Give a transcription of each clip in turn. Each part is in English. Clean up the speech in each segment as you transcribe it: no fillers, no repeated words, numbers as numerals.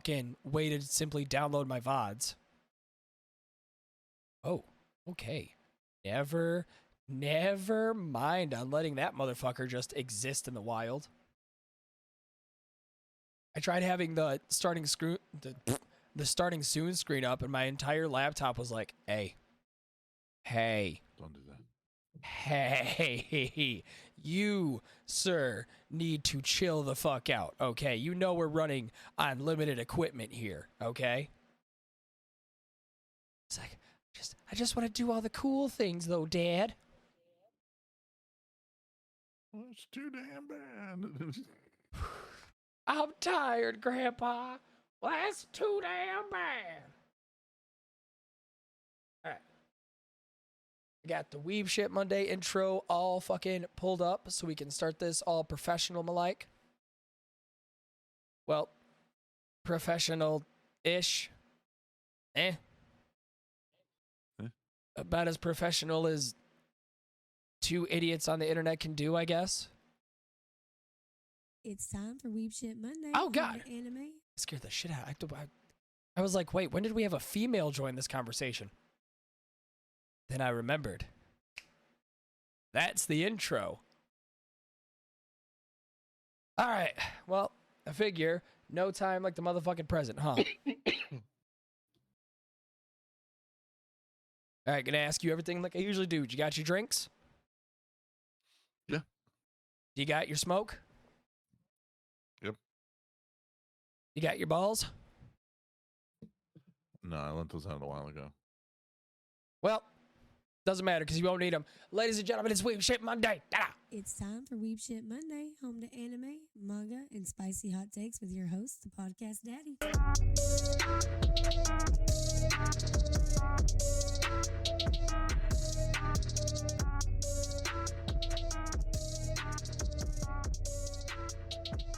fucking way to simply download my VODs. Oh, okay. Never mind on letting that motherfucker just exist in the wild. I tried having the starting starting soon screen up, and my entire laptop was like, hey, Don't do that. hey, you, sir, need to chill the fuck out, okay? You know we're running on limited equipment here, okay? It's like, I just want to do all the cool things, though, Dad. Well, it's too damn bad. I'm tired, Grandpa. Well, that's too damn bad. All right. I got the Weeb Shit Monday intro all fucking pulled up so we can start this all professional-alike. Well, professional-ish. About as professional as two idiots on the internet can do, I guess. It's time for Weeb Shit Monday. Oh, God. Anime. Scared the shit out. I was like, wait, when did we have a female join this conversation? Then I remembered. That's the intro. All right. Well, I figure no time like the motherfucking present, huh? All right, gonna ask you everything like I usually do. You got your drinks? Yeah. You got your smoke? Yep. You got your balls? No, I lent those out a while ago. Well, doesn't matter because you won't need them. Ladies and gentlemen, it's Weeb Shit Monday. Ta-da! It's time for Weeb Shit Monday, home to anime, manga, and spicy hot takes with your host, the Podcast Daddy.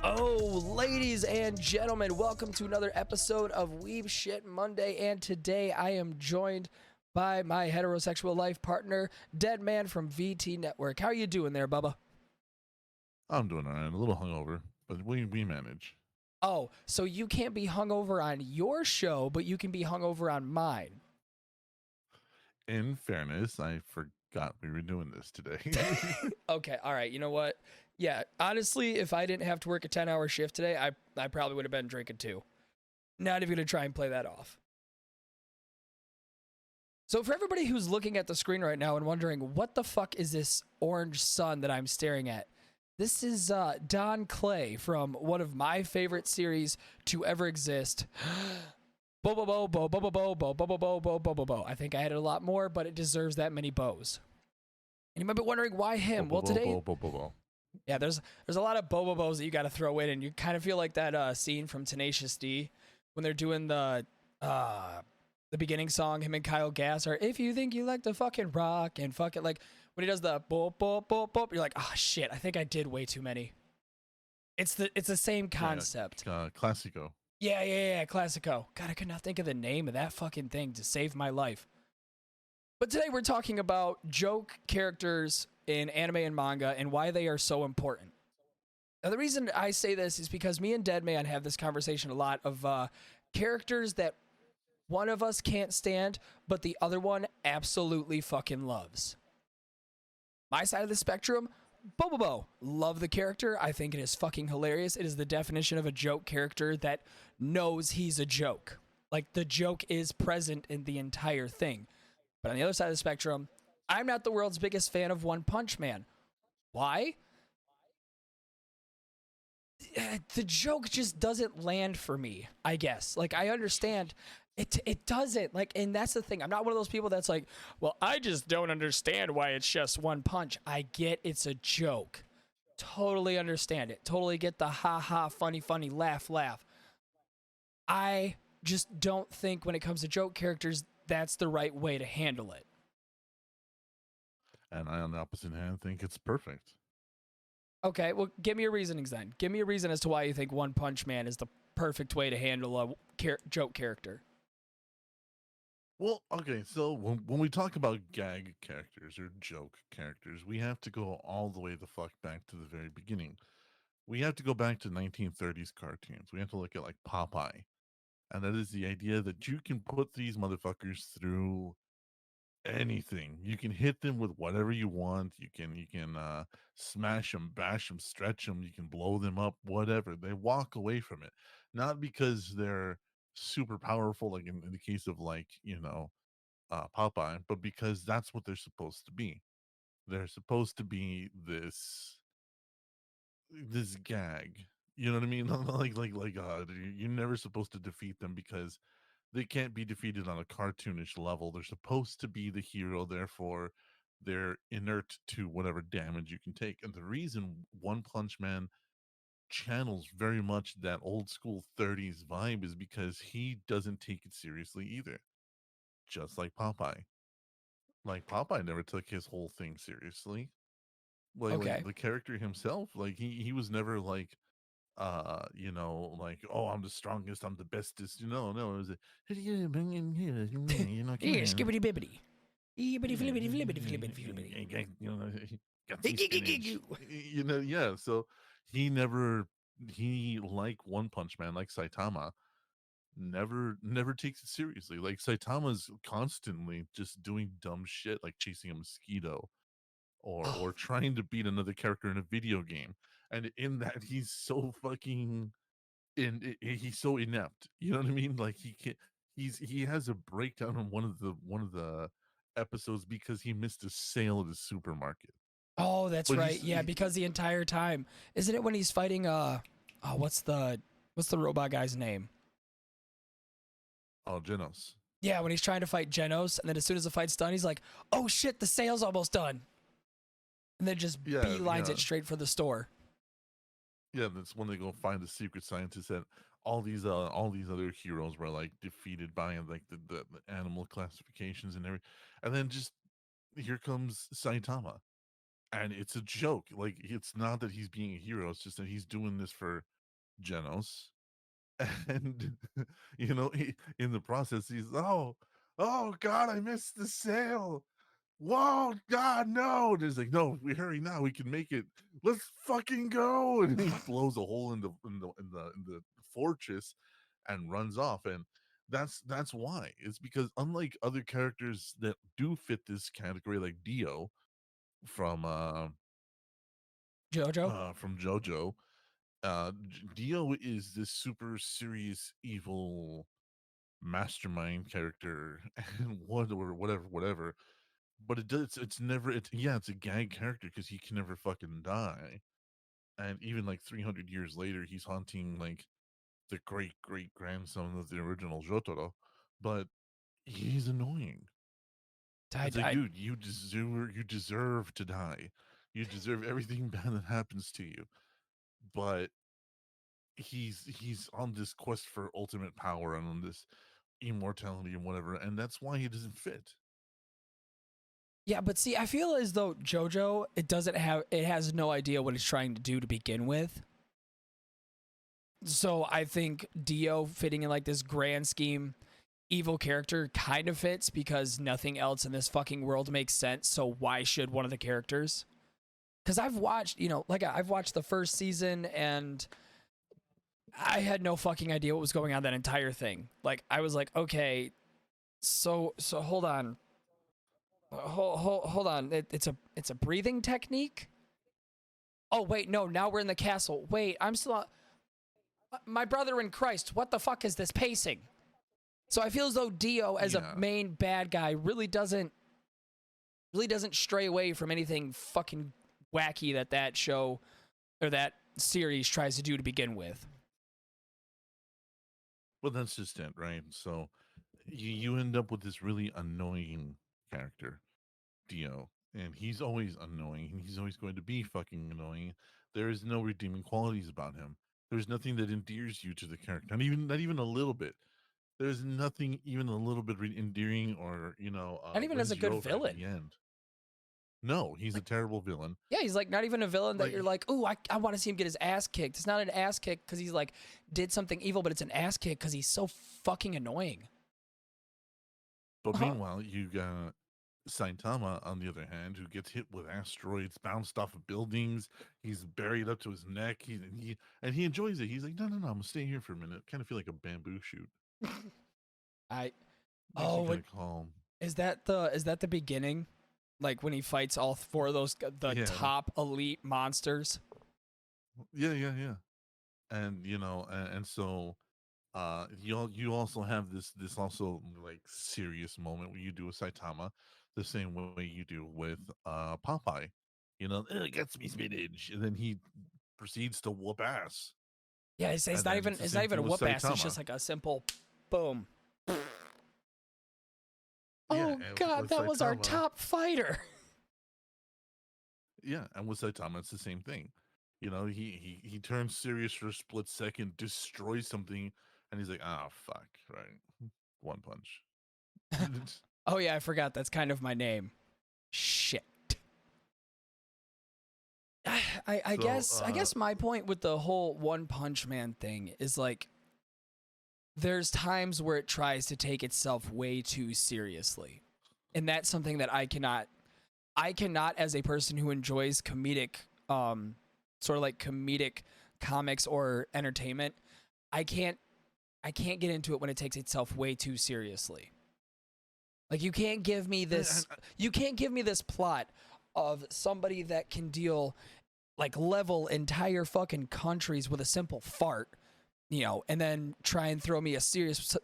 Oh, ladies and gentlemen, welcome to another episode of Weeb Shit Monday, and today I am joined by my heterosexual life partner, Deadman from VTNetwork. How are you doing there, Bubba? I'm doing all right. A little hungover, but we manage. Oh, so you can't be hungover on your show, but you can be hungover on mine. In fairness, I forgot we were doing this today. Okay, all right. You know what? Yeah, honestly, if I didn't have to work a 10-hour shift today, I probably would have been drinking too. Not even going to try and play that off. So for everybody who's looking at the screen right now and wondering, what the fuck is this orange sun that I'm staring at? This is Don Clay from one of my favorite series to ever exist. Bo bo bo bo bo bo bo bo bo bo bo bo bo bo bo. I think I added a lot more, but it deserves that many bows. And you might be wondering why him. Well, today, yeah, there's a lot of bobo bows that you got to throw in, and you kind of feel like that scene from Tenacious D when they're doing the beginning song, him and Kyle Gass, or if you think you like to fucking rock and fuck it, like when he does the bop bop bop bop, you're like, oh shit, I think I did way too many. It's the same concept. Classico. Yeah, Classico. God, I could not think of the name of that fucking thing to save my life. But today we're talking about joke characters in anime and manga and why they are so important. Now, the reason I say this is because me and Deadman have this conversation a lot of characters that one of us can't stand, but the other one absolutely fucking loves. My side of the spectrum, Bobobo. Love the character. I think it is fucking hilarious. It is the definition of a joke character that knows he's a joke. Like, the joke is present in the entire thing. But on the other side of the spectrum, I'm not the world's biggest fan of One Punch Man. Why? The joke just doesn't land for me, I guess. Like, I understand it doesn't. Like, and that's the thing. I'm not one of those people that's like, well, I just don't understand why it's just one punch. I get it's a joke. Totally understand it. Totally get the ha-ha, funny, laugh. I just don't think when it comes to joke characters, that's the right way to handle it. And I, on the opposite hand, think it's perfect. Okay, well, give me your reasonings then. Give me a reason as to why you think One Punch Man is the perfect way to handle a joke character. Well, okay, so when we talk about gag characters or joke characters, we have to go all the way the fuck back to the very beginning. We have to go back to 1930s cartoons. We have to look at like Popeye, and that is the idea that you can put these motherfuckers through anything. You can hit them with whatever you want. You can smash them, bash them, stretch them. You can blow them up, whatever. They walk away from it, not because they're super powerful, like in the case of like Popeye, but because that's what they're supposed to be. They're supposed to be this gag. You know what I mean? You're never supposed to defeat them because they can't be defeated on a cartoonish level. They're supposed to be the hero, therefore they're inert to whatever damage you can take. And the reason One Punch Man channels very much that old school 30s vibe is because he doesn't take it seriously either. Just like Popeye. Like Popeye never took his whole thing seriously. Like Okay. the character himself, like he was never like like, oh, I'm the strongest, I'm the bestest. No, it was come Yeah, on. skibbity bibbity. Yibbity Yeah, flibbity flibbity flibbity flibbity. got some spinach. Yeah. So he like One Punch Man, like Saitama, never takes it seriously. Like Saitama's constantly just doing dumb shit, like chasing a mosquito Oh, or trying to beat another character in a video game. And in that, he's so fucking he's so inept. You know what I mean? Like he has a breakdown on one of the episodes because he missed a sale at the supermarket. oh, that's But right. Yeah, because the entire time, isn't it when he's fighting? What's the robot guy's name? Genos. Yeah, when he's trying to fight Genos, and then as soon as the fight's done, he's like, "Oh shit, the sale's almost done," and then just Yeah, beelines yeah. it straight for the store. Yeah, that's when they go find the secret scientist that all these other heroes were like defeated by, and like the animal classifications and everything. And then just here comes Saitama. And it's a joke. Like it's not that he's being a hero, it's just that he's doing this for Genos. And in the process he's oh god, I missed the sale. Whoa, god, no. And he's like, no, we hurry now, we can make it, let's fucking go. And he blows a hole in the fortress and runs off. And that's why. It's because unlike other characters that do fit this category, like Dio Jojo. from JoJo, Dio is this super serious evil mastermind character and whatever. But it's never it's a gag character because he can never fucking die. And even like 300 years later, he's haunting like the great grandson of the original Jotaro. But he's annoying. It's like, I dude, you deserve to die. You deserve everything bad that happens to you. But he's on this quest for ultimate power and on this immortality and whatever, and that's why he doesn't fit. Yeah, but see, I feel as though JoJo, it has no idea what it's trying to do to begin with. So I think Dio fitting in like this grand scheme evil character kind of fits because nothing else in this fucking world makes sense. So why should one of the characters? Because I've watched, I've watched the first season and I had no fucking idea what was going on that entire thing. Like I was like, okay, so hold on. Hold on. It's a breathing technique. Oh wait, no. Now we're in the castle. Wait, I'm still. My brother in Christ. What the fuck is this pacing? So I feel as though Dio, as a main bad guy, really doesn't stray away from anything fucking wacky that show or that series tries to do to begin with. Well, that's just it, right? So you end up with this really annoying character, Dio, and he's always annoying, and he's always going to be fucking annoying. There is no redeeming qualities about him. There's nothing that endears you to the character, not even a little bit. There's nothing even a little bit endearing or Not even as wins a you good over at villain. the end. No, he's a terrible villain. Yeah, he's like not even a villain that Like, you're like, ooh, I want to see him get his ass kicked. It's not an ass kick because he's like did something evil, but it's an ass kick because he's so fucking annoying. But meanwhile, you got Saitama, on the other hand, who gets hit with asteroids, bounced off of buildings, he's buried up to his neck. He enjoys it. He's like, no, I'm gonna stay here for a minute. Kind of feel like a bamboo shoot. I Makes you oh, kind of calm. is that the beginning? Like when he fights all four of those the Yeah. top elite monsters. Yeah. And and so you also have this also like serious moment where you do with Saitama the same way you do with Popeye. It gets me spinach, and then he proceeds to whoop ass. Yeah, it's And not then even the it's same not even a thing with whoop ass. It's Saitama. just like a simple boom. Yeah, Oh and God, with that was our Saitama- top fighter. Yeah, and with Saitama, it's the same thing. He turns serious for a split second, destroys something, and he's like, "Ah, fuck, right, one punch." Oh yeah, I forgot. That's kind of my name. Shit. I guess my point with the whole One Punch Man thing is like there's times where it tries to take itself way too seriously. And that's something that I cannot as a person who enjoys comedic sort of like comedic comics or entertainment, I can't get into it when it takes itself way too seriously. Like you can't give me this plot of somebody that can deal like level entire fucking countries with a simple fart, and then try and throw me a serious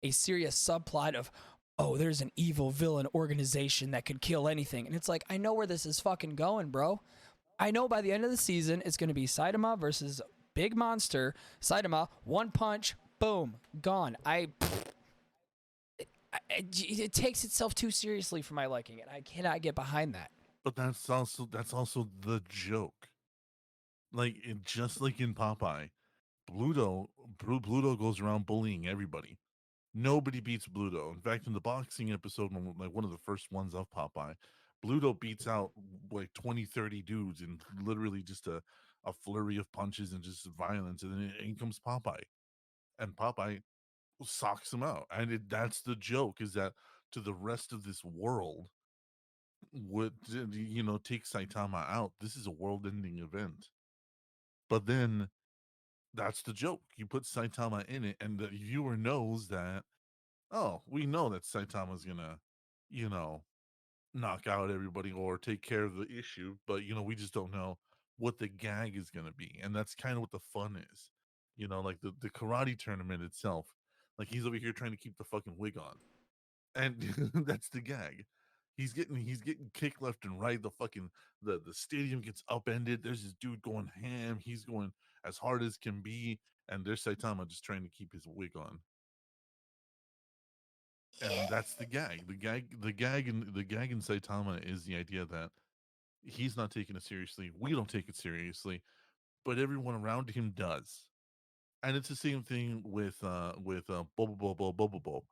subplot of, oh, there's an evil villain organization that could kill anything. And it's like, I know where this is fucking going, bro. I know by the end of the season, it's going to be Saitama versus big monster. Saitama, one punch, boom, gone. It takes itself too seriously for my liking, and I cannot get behind that. But that's also the joke. Like just like in Popeye, Bluto goes around bullying everybody. Nobody beats Bluto. In fact, in the boxing episode, like one of the first ones of Popeye, Bluto beats out like 20, 30 dudes in literally just a flurry of punches and just violence. And then in comes Popeye. And Popeye socks him out. And that's the joke, is that to the rest of this world, would take Saitama out, this is a world-ending event. But then that's the joke. You put Saitama in it, and the viewer knows that, oh, we know that Saitama's gonna, knock out everybody or take care of the issue, but we just don't know what the gag is gonna be. And that's kind of what the fun is. Like the karate tournament itself. Like he's over here trying to keep the fucking wig on. And that's the gag. He's getting kicked left and right. The stadium gets upended. There's this dude going ham. He's going as hard as can be, and there's Saitama just trying to keep his wig on. And that's the gag. The gag in Saitama is the idea that he's not taking it seriously. We don't take it seriously, but everyone around him does. And it's the same thing with Bobo.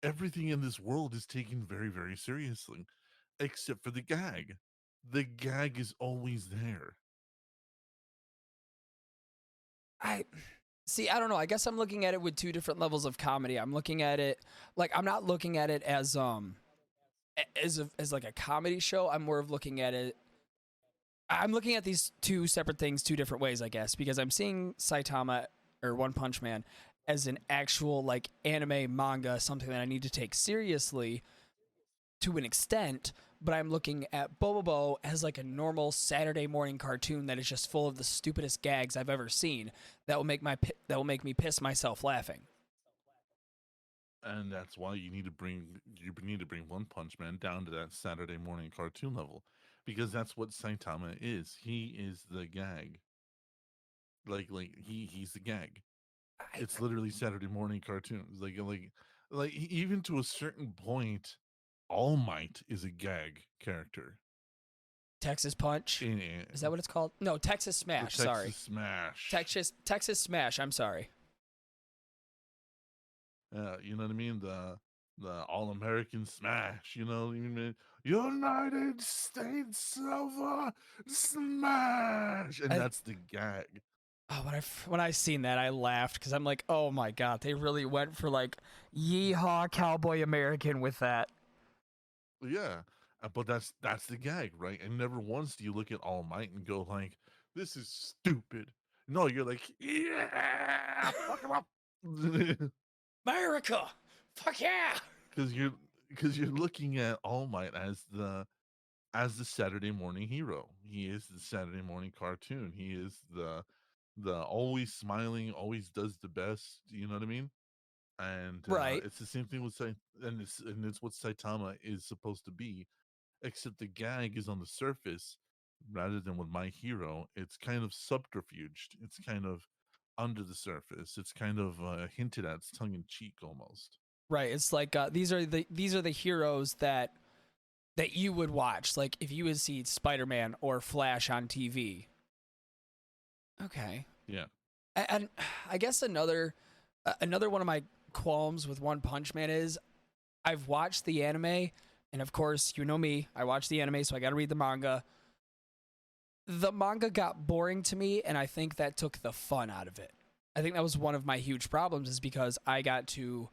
Everything in this world is taken very, very seriously, except for the gag. The gag is always there. I don't know. I guess I'm looking at it with two different levels of comedy. I'm looking at it like I'm not looking at it as like a comedy show. I'm more of looking at it. I'm looking at these two separate things two different ways, I guess, because I'm seeing Saitama or One Punch Man as an actual like anime manga, something that I need to take seriously to an extent, but I'm looking at Bobo as like a normal Saturday morning cartoon that is just full of the stupidest gags I've ever seen that will make me piss myself laughing. And that's why you need to bring One Punch Man down to that Saturday morning cartoon level, because that's what Saitama is. He is the gag. Like he's the gag. It's literally Saturday morning cartoons. Like even to a certain point, All Might is a gag character. Texas Punch? Is that what it's called? No, Texas Smash. Sorry. Texas Smash. I'm sorry. You know what I mean? The All American Smash. You know what I mean? United States of Smash, and that's the gag. Oh, when I seen that, I laughed because I'm like, oh my god, they really went for like yeehaw cowboy American with that. Yeah, but that's the gag, right? And never once do you look at All Might and go like, "This is stupid." No, you're like, "Yeah, fuck him up," America, fuck yeah. because you're looking at All Might as the Saturday morning hero. He is the Saturday morning cartoon. He is the always smiling, always does the best. You know what I mean? And Right. it's the same thing with and it's what Saitama is supposed to be, except the gag is on the surface rather than with My Hero. It's kind of subterfuged. It's kind of under the surface. It's kind of hinted at. It's tongue in cheek almost. Right. It's like these are the heroes that you would watch. Like if you would see Spider-Man or Flash on TV. Okay. Yeah. And I guess another one of my qualms with One Punch Man is I've watched the anime, and of course, you know me, I watch the anime, so I got to read the manga. The manga got boring to me, and I think that took the fun out of it. I think that was one of my huge problems, is because I got to,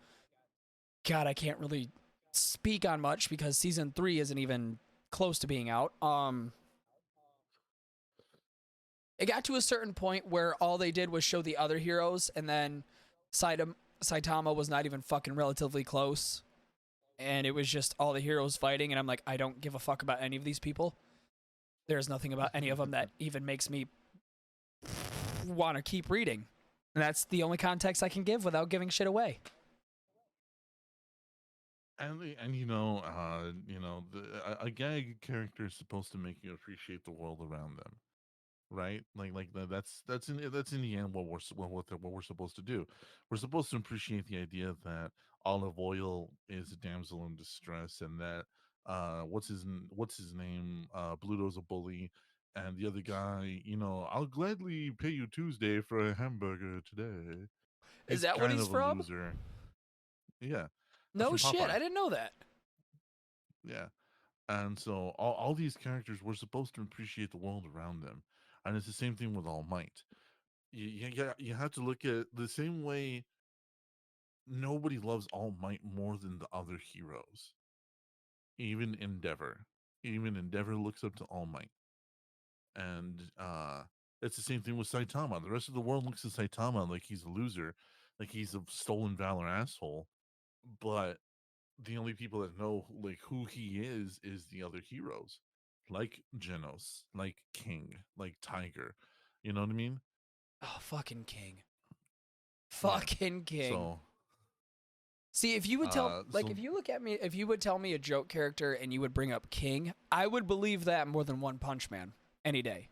God, I can't really speak on much because season 3 isn't even close to being out. It got to a certain point where all they did was show the other heroes, and then Saitama was not even fucking relatively close. And it was just all the heroes fighting, and I'm like, I don't give a fuck about any of these people. There's nothing about any of them that even makes me want to keep reading. And that's the only context I can give without giving shit away. And a gag character is supposed to make you appreciate the world around them, right? That's in the end what we're supposed to do. We're supposed to appreciate the idea that Olive Oil is a damsel in distress, and that what's his name, Bluto's a bully, and the other guy, I'll gladly pay you Tuesday for a hamburger today. Is He's that what kind he's of a from? loser. Yeah, that's No from shit, Popeye. I didn't know that. Yeah. And so all these characters were supposed to appreciate the world around them. And it's the same thing with All Might. You have to look at the same way. Nobody loves All Might more than the other heroes. Even Endeavor looks up to All Might. And it's the same thing with Saitama. The rest of the world looks at Saitama like he's a loser, like he's a stolen valor asshole. But the only people that know like who he is the other heroes, like Genos, like King, like Tiger. You know what I mean? Oh, fucking King. Yeah. Fucking King. So See, if you would if you look at me, if you would tell me a joke character and you would bring up King, I would believe that more than One Punch Man any day.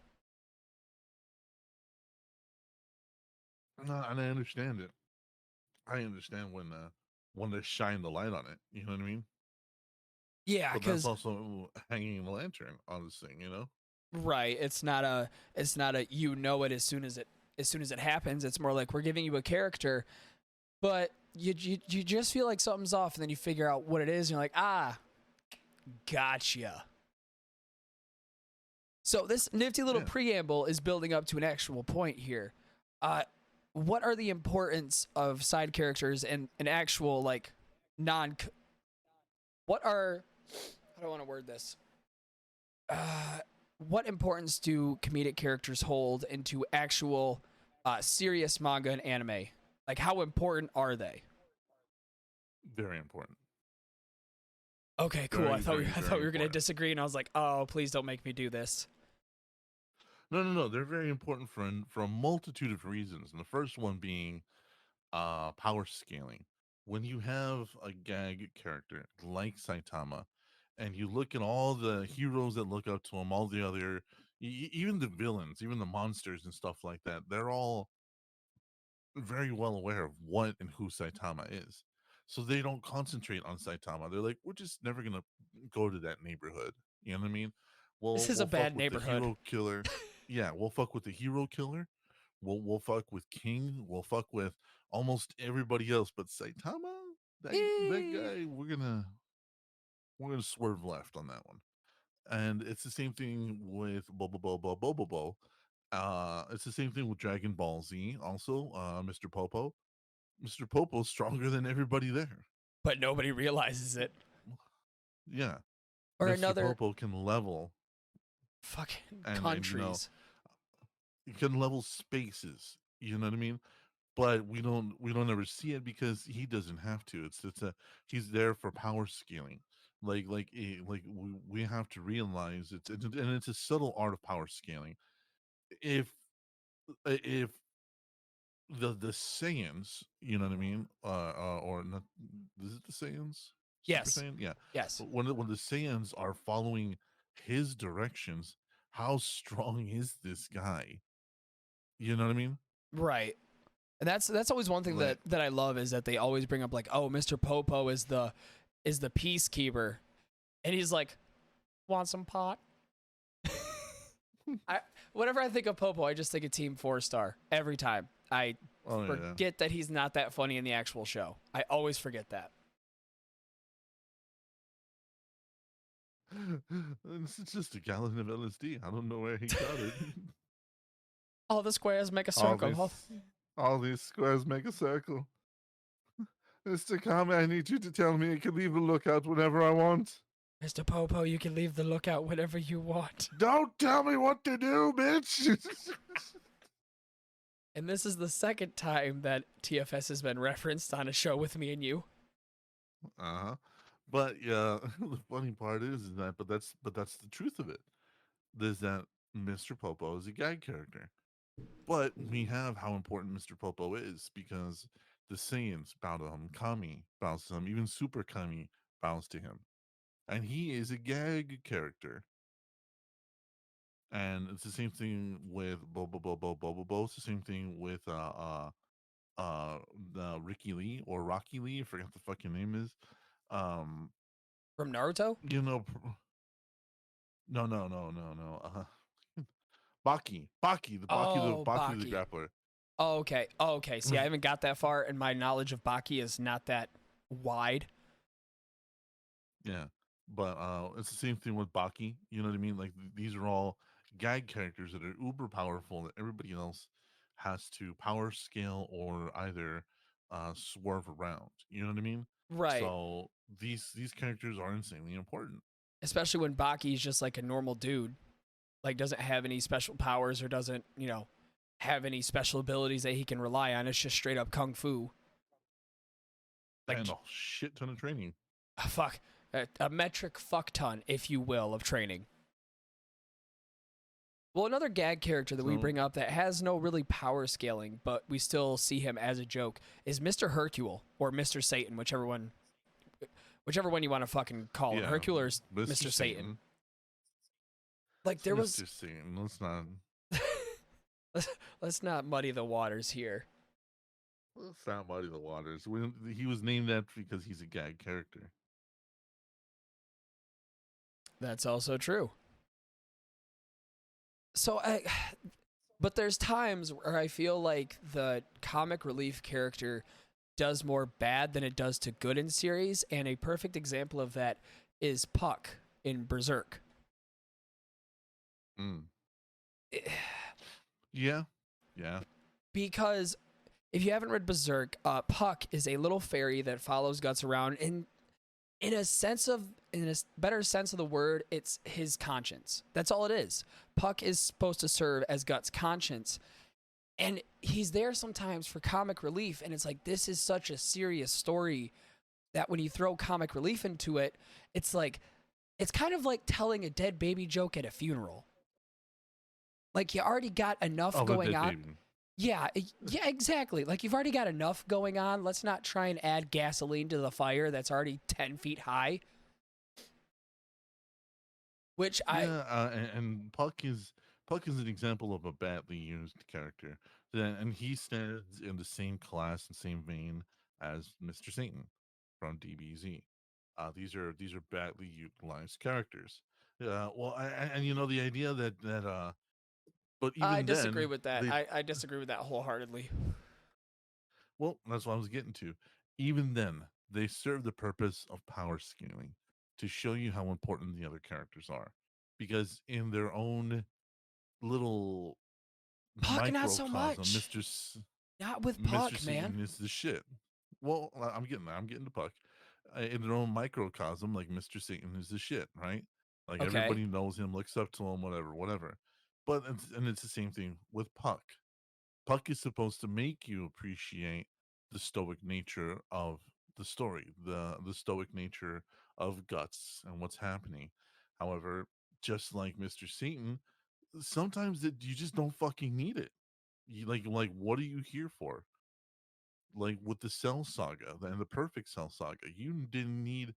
no, and I understand it. I understand when they shine the light on it. You know what I mean? Yeah, But that's because also hanging the lantern on this thing. You know? right, it's not a you know it as soon as it happens. It's more like we're giving you a character, but you just feel like something's off, and then you figure out what it is, and you're like, ah, gotcha. So this nifty little Yeah. preamble is building up to an actual point here. What are the importance of side characters and an actual like non? What are? I don't want to word this. What importance do comedic characters hold into actual serious manga and anime? Like, how important are they? Very important. Okay, cool. Very, I thought very, I thought very we were gonna important. disagree, and I was like, oh, please don't make me do this. No. They're very important for a multitude of reasons. And the first one being power scaling. When you have a gag character like Saitama, and you look at all the heroes that look up to him, all the other, even the villains, even the monsters and stuff like that, they're all very well aware of what and who Saitama is. So they don't concentrate on Saitama. They're like, we're just never gonna go to that neighborhood. You know what I mean? This is a We'll fuck bad with the neighborhood. hero killer. Yeah, we'll fuck with the hero killer. We'll fuck with King. We'll fuck with almost everybody else, but Saitama, that guy, we're gonna swerve left on that one. And it's the same thing with Bobo. It's the same thing with Dragon Ball Z. Also, Mr. Popo. Mr. Popo's stronger than everybody there. But nobody realizes it. Yeah. Or Mr. another Popo can level fucking and countries. he can level spaces. You know what I mean? But we don't ever see it because he doesn't have to. He's there for power scaling. We have to realize and it's a subtle art of power scaling. If the Saiyans, you know what I mean, or not, is it the Saiyans? Super Yes. Saiyan, yeah. Yes. When the Saiyans are following his directions, how strong is this guy? You know what I mean? Right. And that's always one thing Like, that I love is that they always bring up like, oh, Mr. Popo is the peacekeeper. And he's like, want some pot? Whenever I think of Popo, I just think of Team 4-Star every time. I oh yeah. forget that he's not that funny in the actual show. I always forget that. It's just a gallon of LSD. I don't know where he got it. All the squares make a all circle. these all these squares make a circle. Mr. Kame, I need you to tell me I can leave the lookout whenever I want. Mr. Popo, you can leave the lookout whenever you want. Don't tell me what to do, bitch. And this is the second time that TFS has been referenced on a show with me and you. Uh-huh. But yeah, the funny part is that but that's the truth of it. Is that Mr. Popo is a gag character. But we have how important Mr. Popo is because the Saiyans bow to him, Kami bows to him, even Super Kami bows to him. And he is a gag character. And it's the same thing with Bo. It's the same thing with the Ricky Lee or Rocky Lee, I forgot the fucking name is. From Naruto? You know, no. Baki, the Oh, Baki the Baki. grappler. Oh, okay. Oh, okay. See, I haven't got that far, and my knowledge of Baki is not that wide. Yeah, but it's the same thing with Baki. You know what I mean? Like these are all gag characters that are uber powerful that everybody else has to power scale or either swerve around. You know what I mean? Right. So these characters are insanely important. Especially when Baki's just like a normal dude. Like, doesn't have any special powers or doesn't, have any special abilities that he can rely on. It's just straight up kung fu. Like, And a shit ton of training. fuck. A metric fuck ton, if you will, of training. Well, another gag character that we bring up that has no really power scaling, but we still see him as a joke, is Mr. Hercule or Mr. Satan, whichever one you want to fucking call him. Hercule or Mr. Satan. Like, there was Mr. Satan. Let's not. Let's not muddy the waters here. Let's not muddy the waters. He was named that because he's a gag character. That's also true. So but there's times where I feel like the comic relief character does more bad than it does to good in series, and a perfect example of that is Puck in Berserk. Yeah. Because if you haven't read Berserk, Puck is a little fairy that follows Guts around, and in a better sense of the word, it's his conscience. That's all it is. Puck is supposed to serve as Guts' conscience, and he's there sometimes for comic relief, and it's like, this is such a serious story that when you throw comic relief into it, it's like, it's kind of like telling a dead baby joke at a funeral. Like, you already got enough going on. Baby. Yeah, exactly. Like, you've already got enough going on. Let's not try and add gasoline to the fire that's already 10 feet high. And Puck is an example of a badly used character, and he stands in the same class and same vein as Mr. Satan from DBZ. These are badly utilized characters. And the idea that but even I disagree then, with that. I disagree with that wholeheartedly. Well, that's what I was getting to. Even then, they serve the purpose of power scaling to show you how important the other characters are, because in their own little Puck, not so microcosm, much. Not with Puck, Mr. man. Satan is the shit. Well, I'm getting to Puck. in their own microcosm, like Mr. Satan is the shit, right? Like Okay. everybody knows him, looks up to him, whatever. But it's the same thing with Puck. Puck is supposed to make you appreciate the stoic nature of the story, the stoic nature of Guts and what's happening. However, just like Mr. Satan, sometimes you just don't fucking need it. You, like what are you here for? Like with the Cell Saga and the Perfect Cell Saga, you didn't need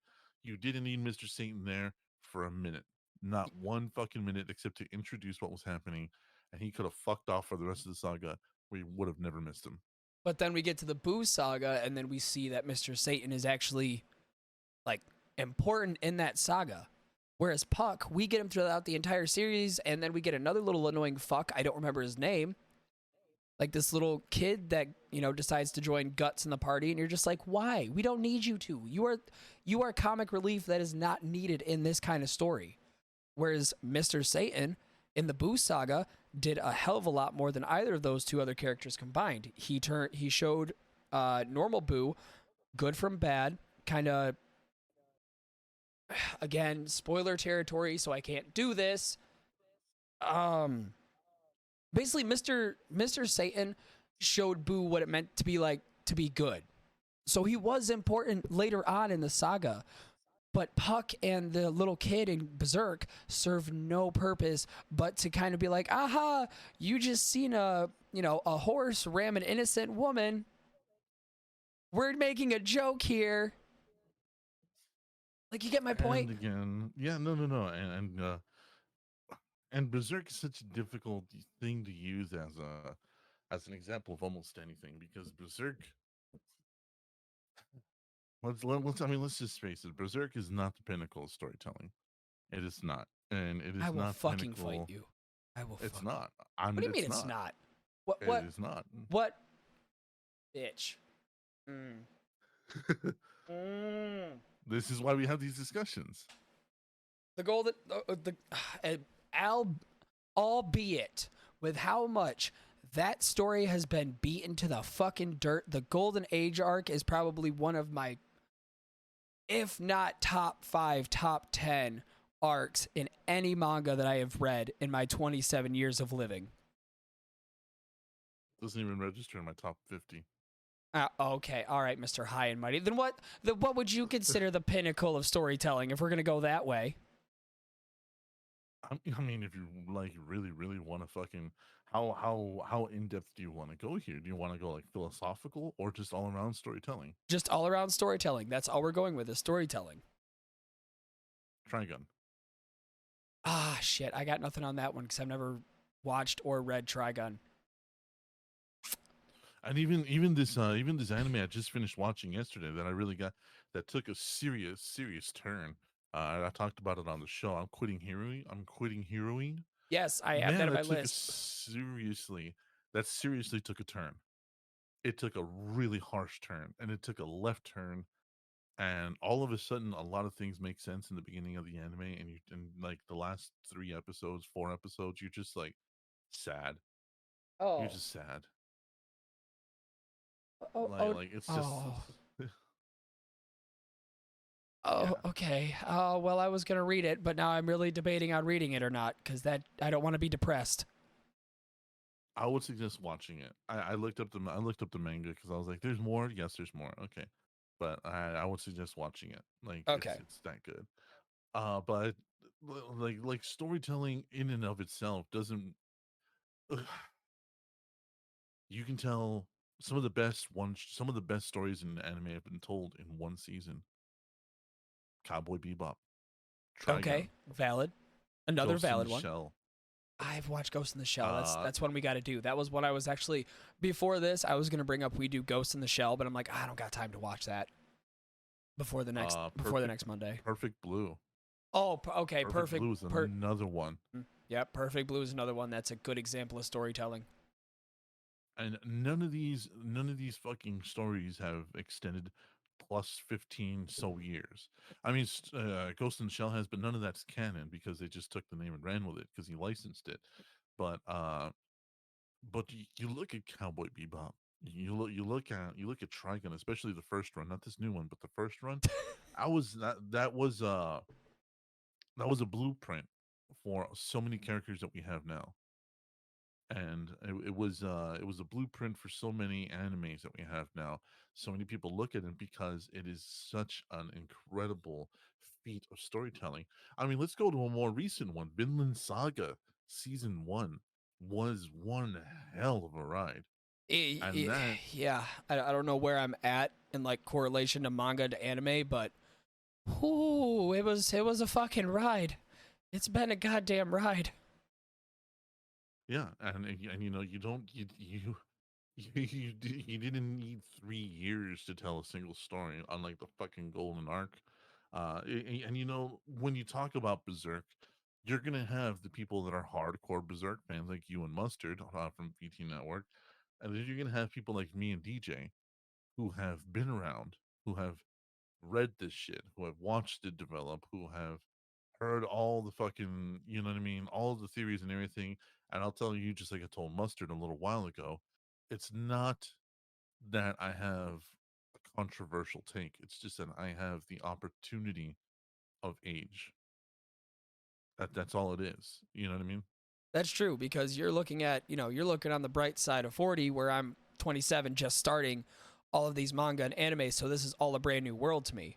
Mr. Satan there for a minute. Not one fucking minute except to introduce what was happening, and he could have fucked off for the rest of the saga. We would have never missed him. But then we get to the Boo saga, and then we see that Mr. Satan is actually like important in that saga. Whereas Puck, we get him throughout the entire series, and then we get another little annoying fuck. I don't remember his name. Like this little kid that, you know, decides to join Guts in the party, and you're just like, why? We don't need you to. You are comic relief that is not needed in this kind of story. Whereas Mr. Satan in the Boo saga did a hell of a lot more than either of those two other characters combined. He showed normal Boo, good from bad, kind of, again, spoiler territory, so I can't do this. Basically, Mr. Satan showed Boo what it meant to be like to be good. So he was important later on in the saga. But Puck and the little kid in Berserk serve no purpose but to kind of be like, aha, you just seen a horse ram an innocent woman. We're making a joke here. Like, you get my point? And again, yeah, no, and Berserk is such a difficult thing to use as an example of almost anything, because Berserk. Let's just face it. Berserk is not the pinnacle of storytelling. It is not, and it is I will not fucking pinnacle. fight you. I will. It's fuck not. What do you mean it's not? What? It is not. What? Bitch. This is why we have these discussions. The golden, albeit with how much that story has been beaten to the fucking dirt, the Golden Age arc is probably one of my, if not top 5, top 10 arcs in any manga that I have read in my 27 years of living. Doesn't even register in my top 50. Okay, all right, Mr. High and Mighty. Then what would you consider the pinnacle of storytelling if we're gonna go that way? I mean, if you like really want to fucking how in depth do you want to go here? Do you want to go like philosophical or just all around storytelling? Just all around storytelling. That's all we're going with is storytelling. Trigun. Ah, shit. I got nothing on that one because I've never watched or read Trigun. And even this anime I just finished watching yesterday that I really got, that took a serious turn. I talked about it on the show. I'm quitting heroing. Yes, I have that on my list. That seriously took a turn. It took a really harsh turn, and it took a left turn, and all of a sudden, a lot of things make sense in the beginning of the anime, and like the last 4 episodes, you're just like sad. Oh, You're just sad. like it's just. Oh, okay. Well, I was gonna read it, but now I'm really debating on reading it or not because I don't want to be depressed. I would suggest watching it. I looked up the manga because I was like, "There's more." Yes, there's more. Okay, but I would suggest watching it. Like, okay, it's that good. But like storytelling in and of itself doesn't. You can tell some of the best stories in anime have been told in one season. Cowboy Bebop. Trigun. Okay, valid. Another Ghost in valid the one. Shell. I've watched Ghost in the Shell. That's one we got to do. That was what I was actually, before this, I was gonna bring up. We do Ghost in the Shell, but I'm like, I don't got time to watch that before the next Monday. Perfect Blue. Oh, okay. Perfect Blue is another one. Yeah, Perfect Blue is another one. That's a good example of storytelling. And none of these fucking stories have extended plus 15 so years. I mean, Ghost in the Shell has, but none of that's canon because they just took the name and ran with it because he licensed it. But you look at Cowboy Bebop, you look at Trigun, especially the first run, not this new one, but the first run. I was that was a blueprint for so many characters that we have now, and it was a blueprint for so many animes that we have now. So many people look at it because it is such an incredible feat of storytelling. I mean, let's go to a more recent one. Vinland Saga season 1 was one hell of a ride. And that Yeah, I don't know where I'm at in like correlation to manga to anime, but whoo, it was a fucking ride. It's been a goddamn ride. Yeah, and you don't you didn't need 3 years to tell a single story, unlike the fucking Golden Arc. And when you talk about Berserk, you're gonna have the people that are hardcore Berserk fans like you and Mustard from VTNetwork, and then you're gonna have people like me and DJ who have been around, who have read this shit, who have watched it develop, who have heard all the fucking, you know what I mean, all the theories and everything. And I'll tell you, just like I told Mustard a little while ago, it's not that I have a controversial take. It's just that I have the opportunity of age. That's all it is. You know what I mean? That's true because you're looking at, you're looking on the bright side of 40 where I'm 27 just starting all of these manga and anime, so this is all a brand new world to me.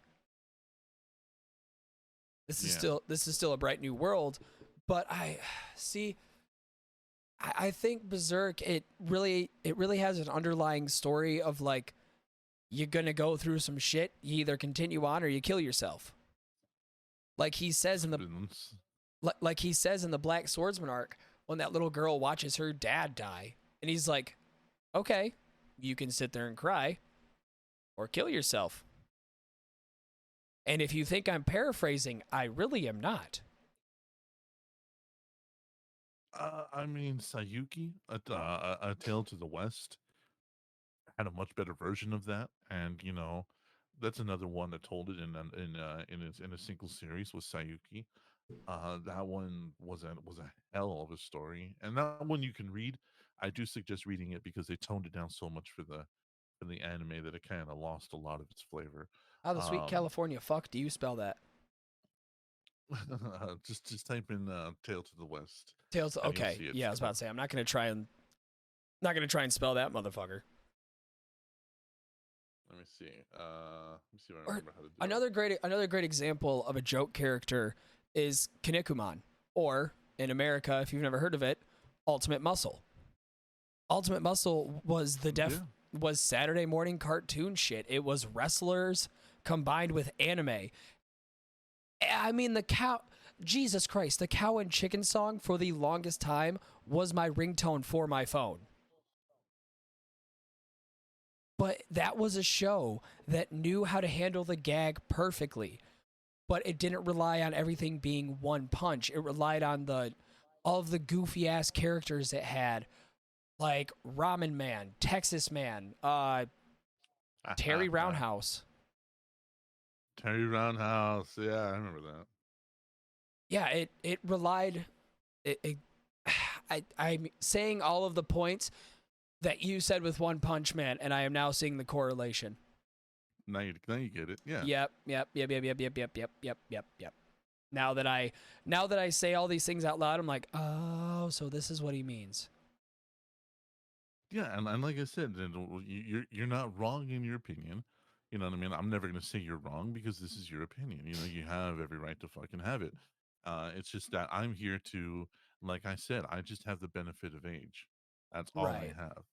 This is Yeah. still a bright new world, but I see I think Berserk it really has an underlying story of like you're going to go through some shit, you either continue on or you kill yourself. Like he says in the Villains. like he says in the Black Swordsman arc when that little girl watches her dad die and he's like, "Okay, you can sit there and cry or kill yourself." And if you think I'm paraphrasing, I really am not. I mean, Sayuki, a Tale to the West, had a much better version of that, and that's another one that told it in a single series was Sayuki. That one was a hell of a story, and that one you can read. I do suggest reading it because they toned it down so much for the anime that it kind of lost a lot of its flavor. How the sweet Um, California fuck do you spell that? just type in "Tale to the West" Tails. and you'll Okay, see it. yeah, I was about to say I'm not gonna try and spell that motherfucker. Let me see. Let me see if I Or remember how to do it. another great example of a joke character is Kinnikuman, or in America, if you've never heard of it, Ultimate Muscle. Ultimate Muscle was Yeah. was Saturday morning cartoon shit. It was wrestlers combined with anime. I mean, Jesus Christ, the cow and chicken song for the longest time was my ringtone for my phone. But that was a show that knew how to handle the gag perfectly. But it didn't rely on everything being one punch. It relied on all of the goofy ass characters it had, like Ramen Man, Texas Man, Terry Roundhouse. Terry Roundhouse. Yeah, I remember that. Yeah, it relied. I'm saying all of the points that you said with One Punch Man, and I am now seeing the correlation. Now you get it. Yeah. Yep. Now that I say all these things out loud, I'm like, oh, so this is what he means. Yeah, and like I said, you're not wrong in your opinion. You know what I mean? I'm never gonna say you're wrong because this is your opinion. You have every right to fucking have it. It's just that I'm here to, like I said, I just have the benefit of age. That's all I Right. have.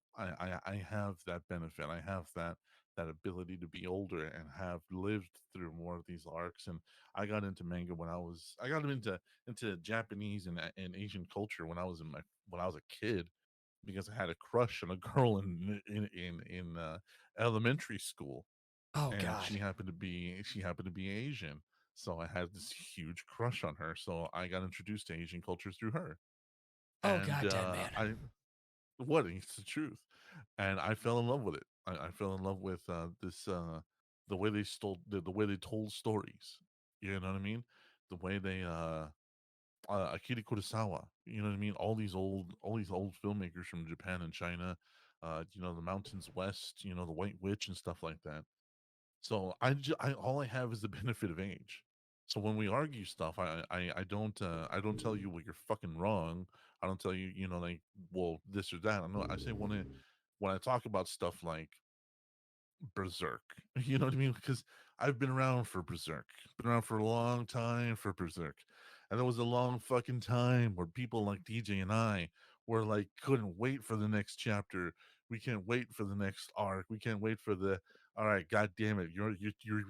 I have that benefit. I have that ability to be older and have lived through more of these arcs. And I got into manga I got into Japanese and Asian culture when I was a kid because I had a crush on a girl in elementary school, Oh and God. she happened to be Asian. So I had this huge crush on her. So I got introduced to Asian culture through her, Oh and God, Deadman. I what it's the truth, and I fell in love with it. I fell in love with this the way they told stories. You know what I mean? The way they Akira Kurosawa. You know what I mean? All these old filmmakers from Japan and China. the mountains west, the White Witch and stuff like that. So all I have is the benefit of age. So when we argue stuff, I don't tell you, well, you're fucking wrong. I don't tell you, like, well, this or that. I say when I talk about stuff like Berserk, you know what I mean? Because I've been around for Berserk, been around for a long time for Berserk, and there was a long fucking time where people like DJ and I were like couldn't wait for the next chapter. We can't wait for the next arc. We can't wait for the. All right, god damn it, you're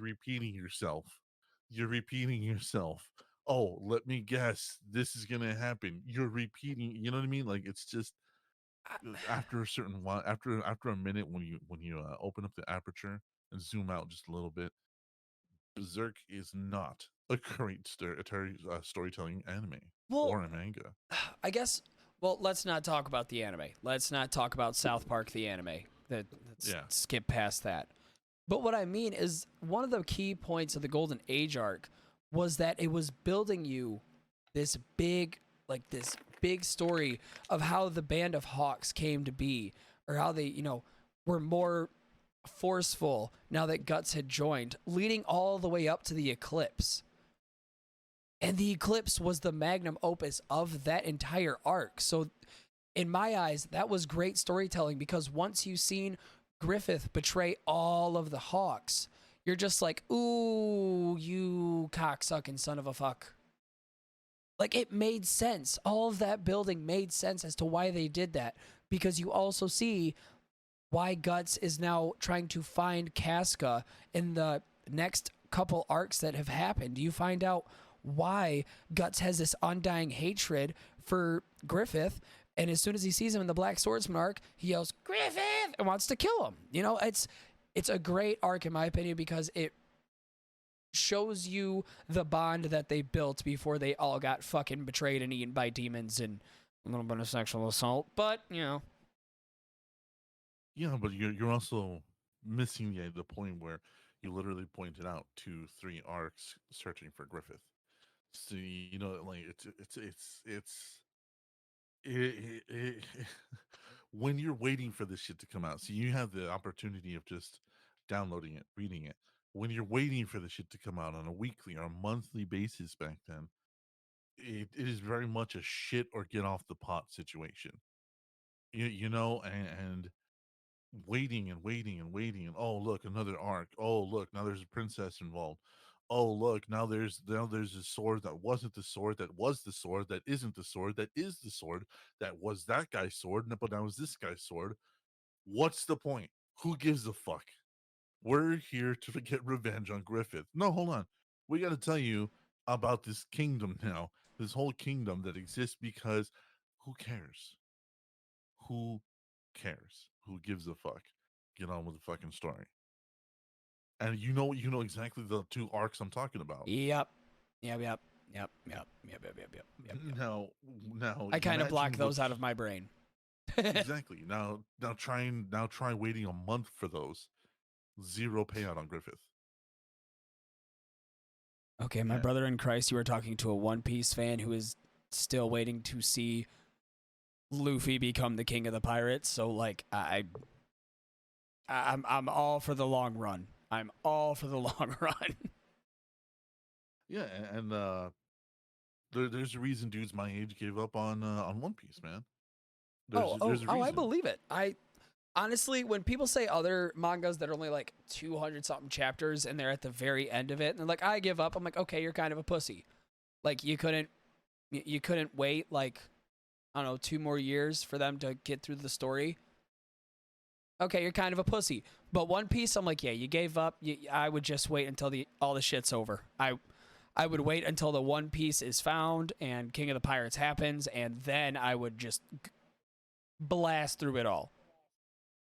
repeating yourself. You're repeating yourself. Oh, let me guess, this is gonna happen. You're repeating. You know what I mean? Like, it's just after a certain while, after a minute, when you open up the aperture and zoom out just a little bit, Berserk is not a great storytelling anime Well, or a manga. I guess. Well, let's not talk about the anime. Let's not talk about South Park the anime. Let's Yeah. skip past that. But what I mean is, one of the key points of the Golden Age arc was that it was building you this big story of how the Band of Hawks came to be, or how they, were more forceful now that Guts had joined, leading all the way up to the Eclipse. And the Eclipse was the magnum opus of that entire arc. So in my eyes, that was great storytelling, because once you've seen Griffith betray all of the Hawks, you're just like, ooh, you cocksucking son of a fuck. Like, it made sense. All of that building made sense as to why they did that, because you also see why Guts is now trying to find Casca in the next couple arcs that have happened. You find out why Guts has this undying hatred for Griffith, and as soon as he sees him in the Black Swordsman arc, he yells, "Griffith!" and wants to kill him. It's a great arc, in my opinion, because it shows you the bond that they built before they all got fucking betrayed and eaten by demons and a little bit of sexual assault. But, Yeah, but you're also missing the point where you literally pointed out 2-3 arcs searching for Griffith. So like it, when you're waiting for this shit to come out, so you have the opportunity of just downloading it, reading it. When you're waiting for the shit to come out on a weekly or a monthly basis back then, it is very much a shit or get off the pot situation. And waiting and waiting and waiting, and oh look, another arc. Oh look, now there's a princess involved. Oh look, now there's a sword that wasn't the sword that was the sword that isn't the sword that is the sword that was that guy's sword, but now is this guy's sword. What's the point? Who gives a fuck? We're here to get revenge on Griffith. No, hold on. We got to tell you about this kingdom now. This whole kingdom that exists because who cares? Who cares? Who gives a fuck? Get on with the fucking story. And you know exactly the 2 arcs I'm talking about. Yep. Now I kind of block imagine those out of my brain. exactly. Now try waiting a month for those. 0 payout on Griffith. Okay, my Yeah. brother in Christ, you were talking to a One Piece fan who is still waiting to see Luffy become the king of the pirates. So, like, I'm all for the long run. I'm all for the long run. Yeah, and there's a reason dudes my age gave up on One Piece, man. There's a reason. I believe it. I honestly, when people say other mangas that are only like 200 something chapters and they're at the very end of it and they're like, I give up, I'm like, okay, you're kind of a pussy. Like, you couldn't wait like, I don't know, 2 more years for them to get through the story. Okay, you're kind of a pussy. But One Piece, I'm like, yeah, you gave up. I would just wait until all the shit's over. I would wait until the One Piece is found and King of the Pirates happens, and then I would just blast through it all.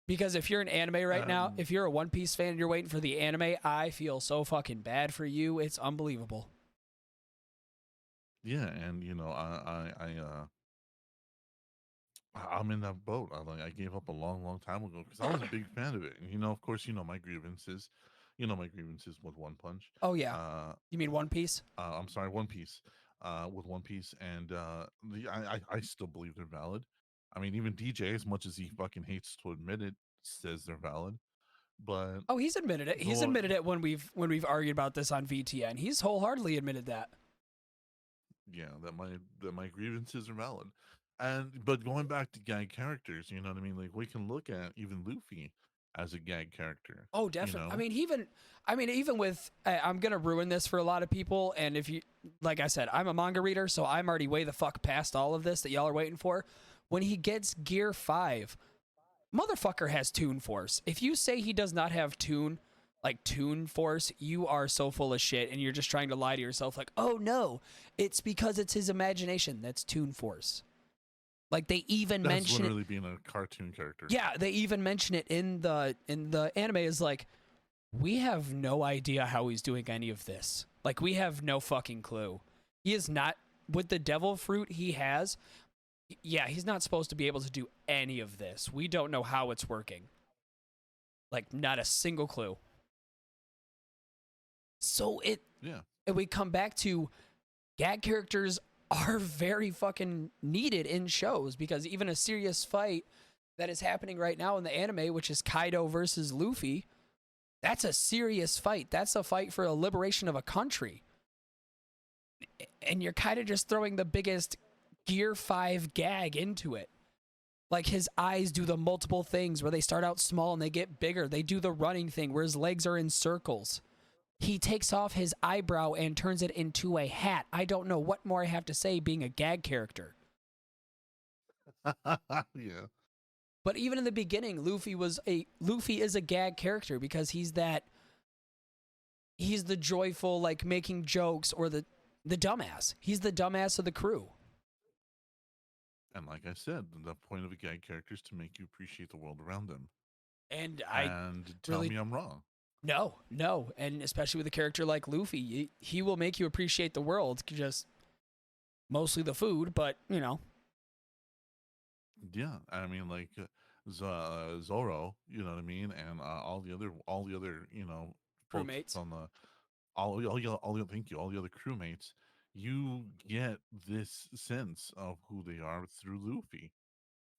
Because if you're an anime right now, if you're a One Piece fan and you're waiting for the anime, I feel so fucking bad for you. It's unbelievable. Yeah, and I'm in that boat. I gave up a long time ago because I was a big fan of it. And of course, my grievances. My grievances with One Punch. Oh yeah. You mean One Piece? I'm sorry, One Piece. With One Piece, and I still believe they're valid. I mean, even DJ, as much as he fucking hates to admit it, says they're valid. But Oh, he's admitted it. He's admitted it when we've argued about this on VTN. He's wholeheartedly admitted that. yeah, that my grievances are valid. But going back to gag characters, you know what I mean? Like we can look at even Luffy as a gag character. Oh, definitely. You know? I mean, even with, I'm gonna ruin this for a lot of people. And if you, like I said, I'm a manga reader, so I'm already way the fuck past all of this that y'all are waiting for. When he gets Gear 5, motherfucker has Toon Force. If you say he does not have Toon Force, you are so full of shit, and you're just trying to lie to yourself. Like, oh no, it's because it's his imagination. That's Toon Force. Like they even That's mention literally it. being a cartoon character. Yeah, they even mention it in the anime. Is like, we have no idea how he's doing any of this. Like we have no fucking clue. He is not with the devil fruit he has. Yeah, he's not supposed to be able to do any of this. We don't know how it's working. Like not a single clue. So we come back to gag characters are very fucking needed in shows, because even a serious fight that is happening right now in the anime, which is Kaido versus Luffy, that's a serious fight. That's a fight for a liberation of a country. And you're kind of just throwing the biggest Gear 5 gag into it. Like his eyes do the multiple things where they start out small and they get bigger. They do the running thing where his legs are in circles. He takes off his eyebrow and turns it into a hat. I don't know what more I have to say being a gag character. Yeah. But even in the beginning, Luffy is a gag character because he's the joyful, like making jokes, or the dumbass. He's the dumbass of the crew. And like I said, the point of a gag character is to make you appreciate the world around them. And tell me I'm wrong. No. And especially with a character like Luffy, he will make you appreciate the world, just mostly the food, but, you know. Yeah, I mean, like Zoro, you know what I mean, and all the other, you know, folks Crewmates. on the thank you, all the other crewmates. You get this sense of who they are through Luffy,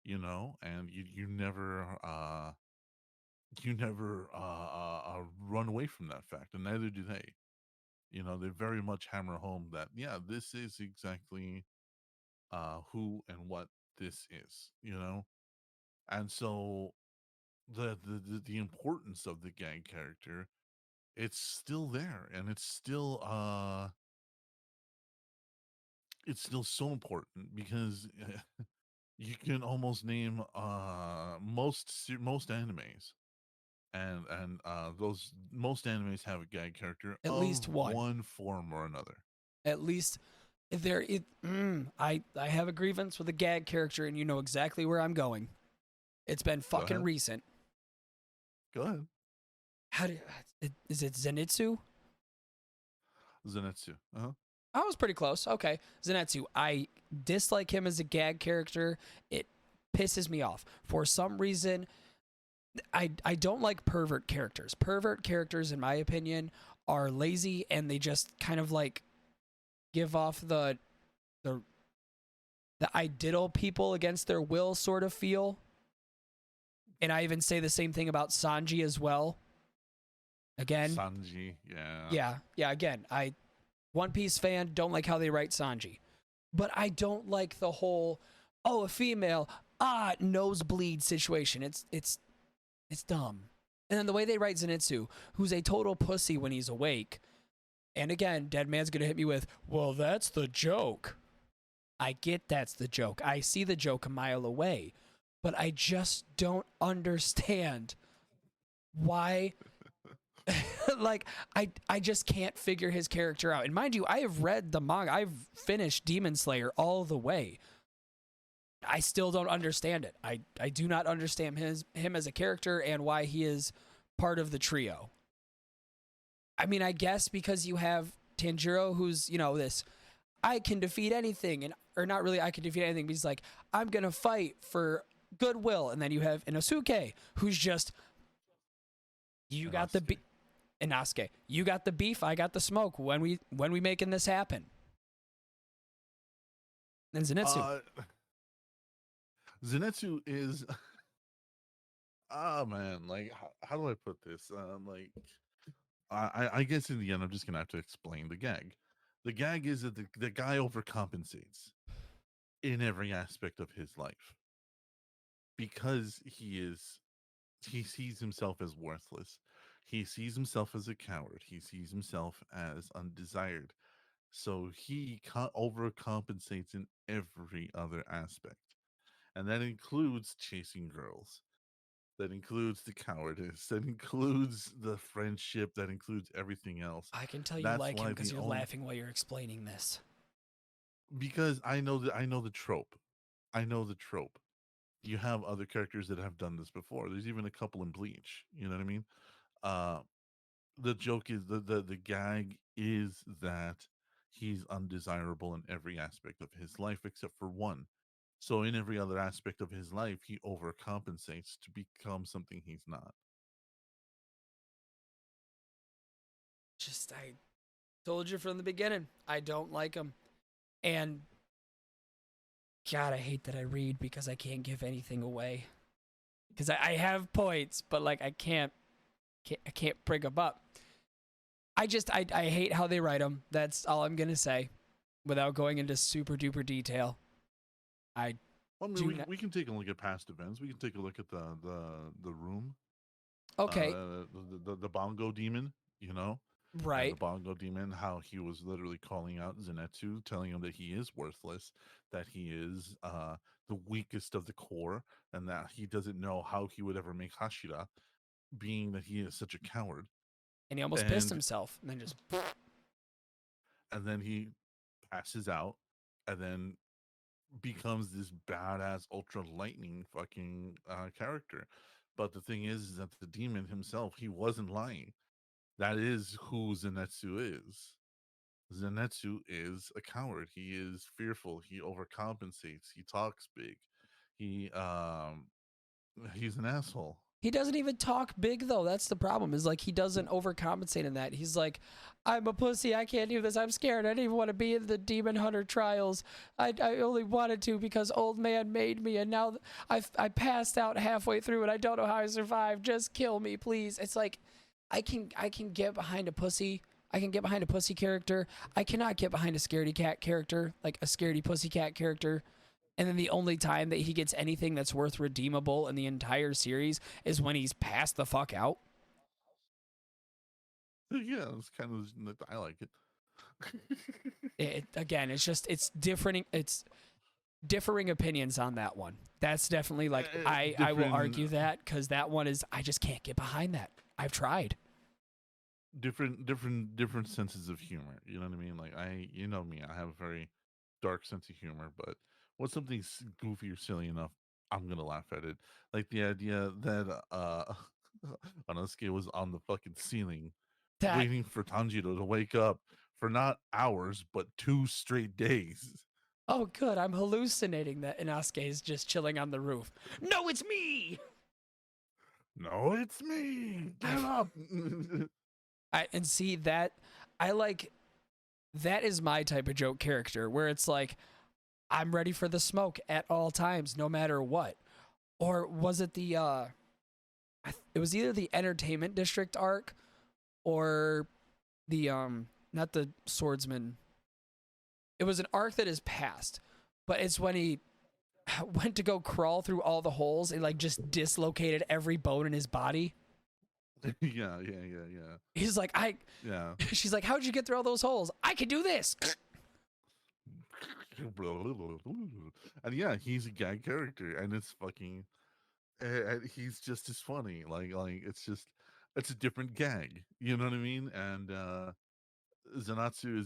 you know, and you never run away from that fact, and neither do they. You know, they very much hammer home that this is exactly who and what this is, you know. And so the importance of the gag character, it's still there, and it's still so important, because you can almost name most animes, and those most animes have a gag character At of least one form or another. At least I have a grievance with a gag character, and you know exactly where I'm going. It's been fucking recent. Go ahead. Is it Zenitsu? Zenitsu. I was pretty close. Okay. Zenitsu. I dislike him as a gag character. It pisses me off. For some reason, I don't like pervert characters. Pervert characters, in my opinion, are lazy, and they just kind of like give off the I diddle people against their will sort of feel. And I even say the same thing about Sanji as well. Again. Sanji, yeah. Yeah, again, One Piece fan, don't like how they write Sanji. But I don't like the whole, a female, nosebleed situation. It's dumb. And then the way they write Zenitsu, who's a total pussy when he's awake. And again, Deadman's going to hit me with, well, that's the joke. I get that's the joke. I see the joke a mile away. But I just don't understand why. Like, I just can't figure his character out. And mind you, I have read the manga. I've finished Demon Slayer all the way. I still don't understand it. I do not understand him as a character and why he is part of the trio. I mean, I guess because you have Tanjiro, who's, this, I can defeat anything, or not really I can defeat anything, but he's like, I'm going to fight for goodwill. And then you have Inosuke, who's just, you got the beef. Inosuke, you got the beef, I got the smoke. When we making this happen? And Zenitsu. Zenitsu is man, like how do I put this? Like I guess in the end I'm just gonna have to explain the gag. The gag is that the guy overcompensates in every aspect of his life because he sees himself as worthless. He sees himself as a coward. He sees himself as undesired. So he overcompensates in every other aspect. And that includes chasing girls. That includes the cowardice. That includes the friendship. That includes everything else. I can tell you That's like him why because the you're only laughing while you're explaining this. because I know the trope. I know the trope. You have other characters that have done this before. There's even a couple in Bleach. You know what I mean? Uh, the joke is the gag is that he's undesirable in every aspect of his life except for one. So in every other aspect of his life, he overcompensates to become something he's not. Just I told you from the beginning, I don't like him. And God, I hate that I read because I can't give anything away. Because I have points, but like I can't bring them up. I hate how they write them. That's all I'm gonna say, without going into super duper detail. I Well, I do mean, not. we can take a look at past events. We can take a look at the room, Okay, the bongo demon, you know, and the right. bongo demon, how he was literally calling out Zenitsu, telling him that he is worthless, that he is the weakest of the core, and that he doesn't know how he would ever make Hashira, being that he is such a coward. And he almost pissed And himself, and then just then he passes out, and then becomes this badass ultra lightning fucking character. But the thing is that the demon himself, he wasn't lying. That is who Zenitsu is. Zenitsu is a coward. He is fearful. He overcompensates. He talks big. He he's an asshole. he doesn't even talk big though. That's the problem. Is like he doesn't overcompensate in that. He's like, I'm a pussy. I can't do this. I'm scared. I didn't even want to be in the demon hunter trials. I only wanted to because old man made me, and now I passed out halfway through, and I don't know how I survived. Just kill me, please. It's like, I can get behind a pussy. I can get behind a pussy character. I cannot get behind a scaredy cat character, like a scaredy pussy cat character. And then the only time that he gets anything that's worth redeemable in the entire series is when he's passed the fuck out. Yeah, it's kind of I like it. Again, it's different. It's differing opinions on that one. That's definitely like I will argue that because that one is I just can't get behind that. I've tried. Different senses of humor. You know what I mean? Like you know me, I have a very dark sense of humor, but when something's goofy or silly enough, I'm gonna laugh at it. Like the idea that Anosuke was on the fucking ceiling That waiting for Tanjiro to wake up for not hours but 2 straight days. oh good, I'm hallucinating that Inosuke is just chilling on the roof. No, it's me. No, it's me. Get up. And see that I like that is my type of joke character where it's like I'm ready for the smoke at all times, no matter what. Or was it the it was either the entertainment district arc or the not the swordsman. It was an arc that is past, but it's when he went to go crawl through all the holes and like just dislocated every bone in his body. Yeah. He's like, Yeah. she's like, how'd you get through all those holes? I could do this. And yeah, he's a gag character, and it's fucking. He's just as funny. Like it's a different gag. You know what I mean? And Zenitsu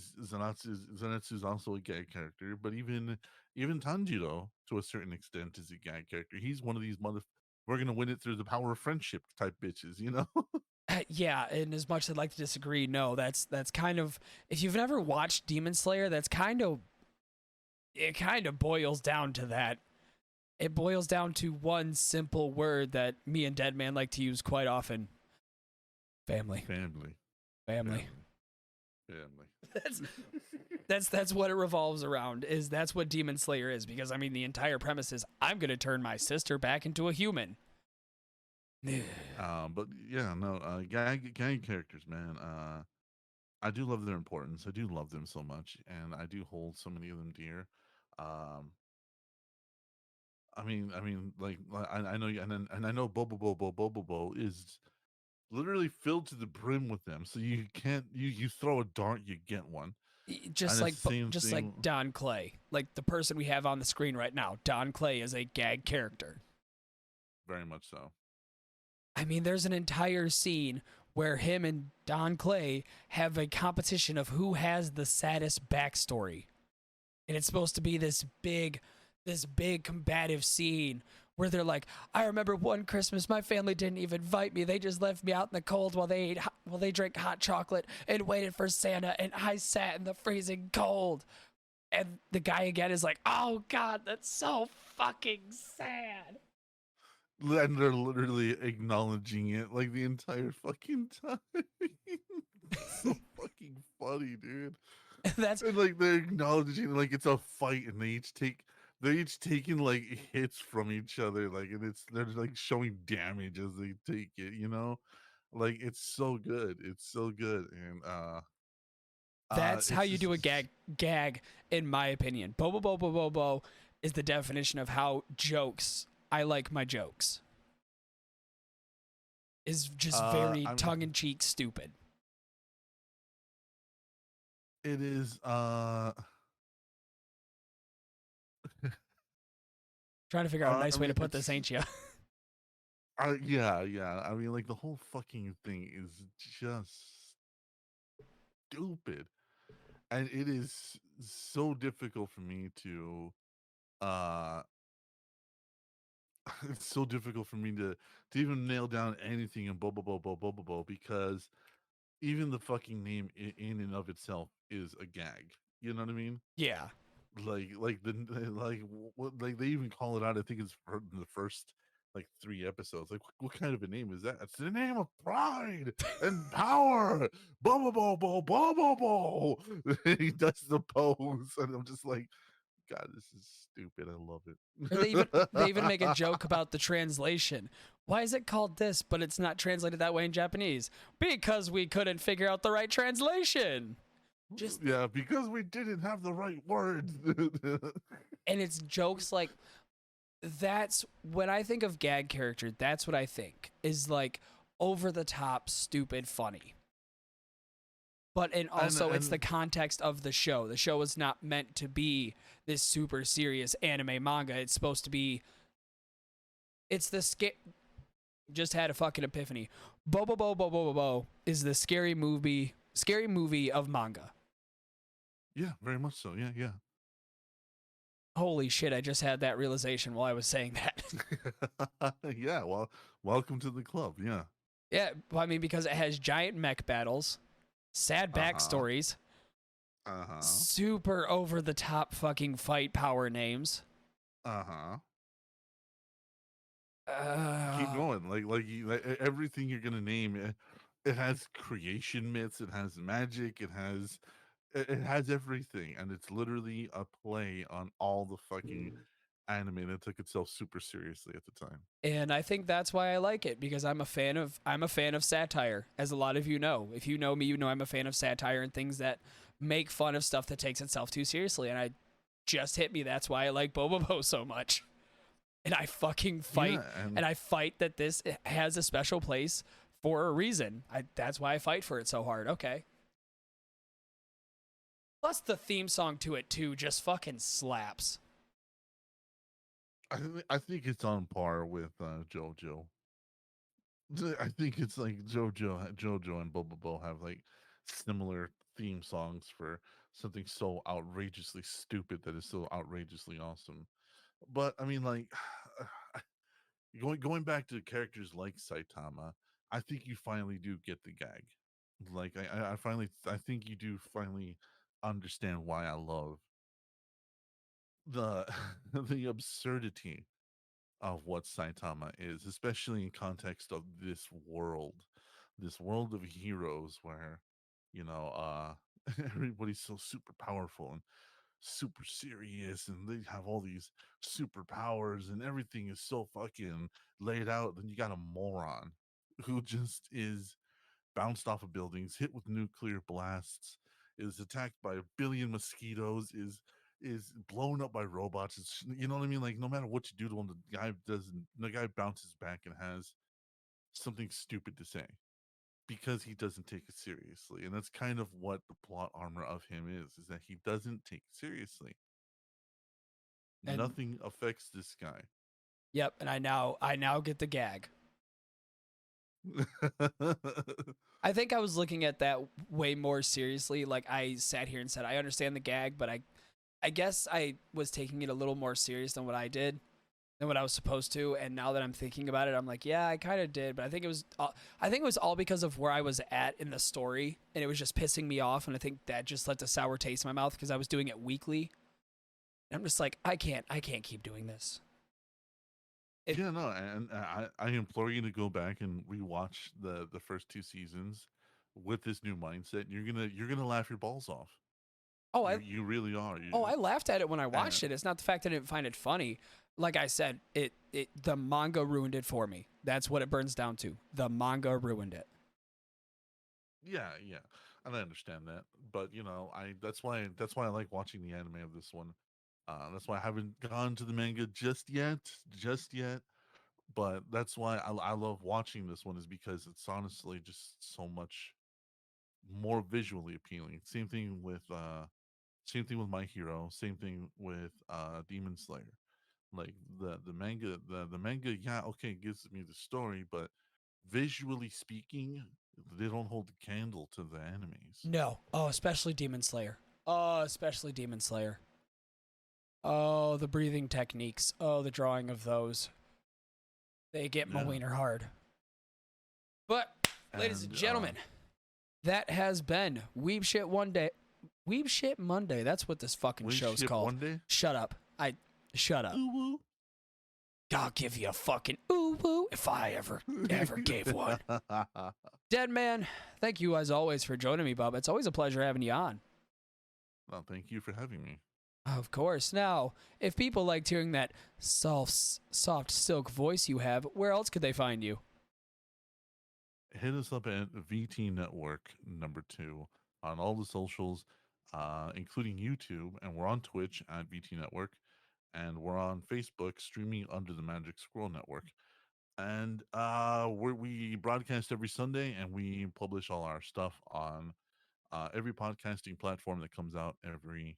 is also a gag character, but even Tanjiro to a certain extent is a gag character. He's one of these we're gonna win it through the power of friendship type bitches, you know? Yeah, and as much as I'd like to disagree, no, that's kind of if you've never watched Demon Slayer, that's kind of it kind of boils down to that. It boils down to one simple word that me and Deadman like to use quite often. Family. Family. Family. family. That's what it revolves around. That's what Demon Slayer is, because I mean the entire premise is I'm gonna turn my sister back into a human. But yeah, no, gag characters, man. I do love their importance. I do love them so much, and I do hold so many of them dear. Um, I know, and I know Bobo is literally filled to the brim with them. So you can't you throw a dart, you get one. And it's the same Just thing. like Don Clay, like the person we have on the screen right now. Don Clay is a gag character. Very much so. I mean, there's an entire scene where him and Don Clay have a competition of who has the saddest backstory. And it's supposed to be this big combative scene where they're like, I remember one Christmas my family didn't even invite me. They just left me out in the cold while they drank hot chocolate and waited for Santa, and I sat in the freezing cold. And the guy again is like, oh God, that's so fucking sad. And they're literally acknowledging it like the entire fucking time. It's so fucking funny, dude. That's And like they're acknowledging like it's a fight, and they're each taking like hits from each other, like, and they're like showing damage as they take it, you know? Like it's so good. It's so good. And that's how it's you do a just gag, in my opinion. Bobo is the definition of how jokes. I like my jokes. Is just very tongue in cheek stupid. it is Trying to figure out a nice I way to mean, put this, ain't you? yeah. I mean, like the whole fucking thing is just stupid, and it is so difficult for me to uh it's so difficult for me to even nail down anything in Bobo because even the fucking name in and of itself is a gag. You know what I mean? Yeah. Like they even call it out. I think it's in the first like 3 episodes. Like what kind of a name is that? It's the name of pride and power. Bo. He does the pose, and I'm just like, God, this is stupid. I love Or it. they even make a joke about the translation. Why is it called this, but it's not translated that way in Japanese? Because we couldn't figure out the right translation. Just Yeah, because we didn't have the right words. and it's jokes like that's when I think of gag character, that's what I think is like over the top, stupid, funny. But and also it's the context of the show. The show is not meant to be this super serious anime manga. It's supposed to be. It's the just had a fucking epiphany. Bo is the scary movie of manga. Yeah, very much so. Yeah. Holy shit, I just had that realization while I was saying that. Yeah, well, welcome to the club. Yeah. Yeah, I mean, because it has giant mech battles, sad backstories, super over the top fucking fight power names. Keep going. Like everything you're gonna name, it has creation myths. It has magic. It has everything, and it's literally a play on all the fucking anime that took itself super seriously at the time. And I think that's why I like it, because I'm a fan of satire, as a lot of you know. If you know me, you know I'm a fan of satire and things that make fun of stuff that takes itself too seriously. And I just hit me. That's why I like Bobo so much. And I fucking fight, and I fight that this has a special place for a reason. That's why I fight for it so hard. Okay. Plus the theme song to it too just fucking slaps. I think it's on par with JoJo. I think it's like JoJo and Bobo have like similar theme songs for something so outrageously stupid that is so outrageously awesome. But I mean, like going back to characters like Saitama, I think you finally do get the gag. Like I think you do finally understand why I love the the absurdity of what Saitama is, especially in context of this world of heroes where, you know, everybody's so super powerful and super serious, and they have all these superpowers, and everything is so fucking laid out. Then you got a moron who just is bounced off of buildings, hit with nuclear blasts, is attacked by a billion mosquitoes, is blown up by robots. It's, you know what I mean? Like, no matter what you do to him, the guy bounces back and has something stupid to say because he doesn't take it seriously. And that's kind of what the plot armor of him is that he doesn't take it seriously. And Nothing affects this guy. yep, and I now get the gag. I think I was looking at that way more seriously. Like, I sat here and said, I understand the gag, but I guess I was taking it a little more serious than what I did, than what I was supposed to. And now that I'm thinking about it, I'm like, yeah, I kind of did. But I think it was all because of where I was at in the story, and it was just pissing me off. And I think that just left a sour taste in my mouth because I was doing it weekly. And I'm just like, I can't keep doing this. Yeah, no, and I implore you to go back and rewatch the first 2 seasons with this new mindset. You're gonna laugh your balls off. Oh, You really are. I laughed at it when I watched it. It's not the fact that I didn't find it funny. Like I said, the manga ruined it for me. That's what it burns down to. The manga ruined it. Yeah, and I understand that, but that's why I like watching the anime of this one. That's why I haven't gone to the manga just yet, but that's why I love watching this one, is because it's honestly just so much more visually appealing. Same thing with My Hero, same thing with Demon Slayer. Like the manga, yeah, okay, gives me the story, but visually speaking, they don't hold the candle to the animes. No. Oh, especially Demon Slayer. Oh, especially Demon Slayer. Oh, the breathing techniques. Oh, the drawing of those. They get my wiener hard. But, ladies and gentlemen, that has been Weeb Shit Monday. That's what this fucking show's called. Monday? Shut up. Shut up. Ooh-woo. I'll give you a fucking ooh-woo if I ever gave one. Deadman, thank you as always for joining me, Bub. It's always a pleasure having you on. Well, thank you for having me. Of course. Now, if people liked hearing that soft silk voice you have, where else could they find you? Hit us up at VTNetwork #2 on all the socials, including YouTube, and we're on Twitch at VTNetwork, and we're on Facebook streaming under the Magic Squirrel Network. And we broadcast every Sunday, and we publish all our stuff on every podcasting platform that comes out every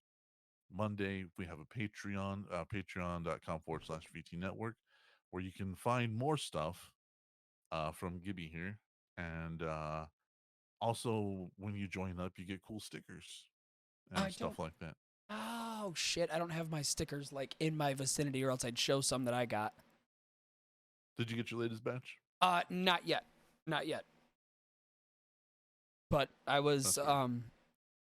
Monday. We have a Patreon, patreon.com/VTNetwork, where you can find more stuff from Gibby here. And also, when you join up, you get cool stickers and stuff like that. Oh, shit. I don't have my stickers like in my vicinity, or else I'd show some that I got. Did you get your latest batch? Not yet. Not yet. But I was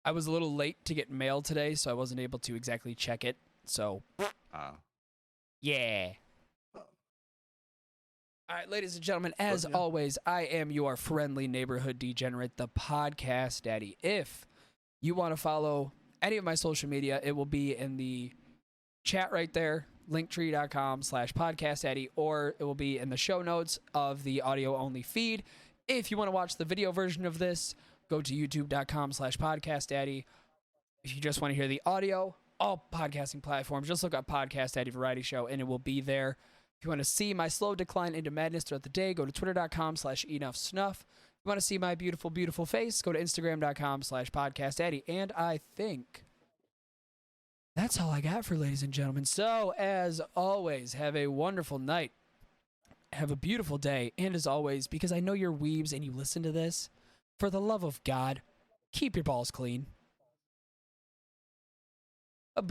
I was a little late to get mail today, so I wasn't able to exactly check it. So yeah. All right, ladies and gentlemen, as always, I am your friendly neighborhood degenerate, the Podcast Daddy. If you want to follow any of my social media, it will be in the chat right there, linktree.com/podcastdaddy, or it will be in the show notes of the audio-only feed. If you want to watch the video version of this, go to youtube.com/podcastdaddy. If you just want to hear the audio, all podcasting platforms, just look up Podcast Daddy Variety Show, and it will be there. If you want to see my slow decline into madness throughout the day, go to twitter.com/enoughsnuff. If you want to see my beautiful, beautiful face, go to instagram.com/podcastdaddy. And I think that's all I got for ladies and gentlemen. So, as always, have a wonderful night. Have a beautiful day. And as always, because I know you're weebs and you listen to this, for the love of God, keep your balls clean.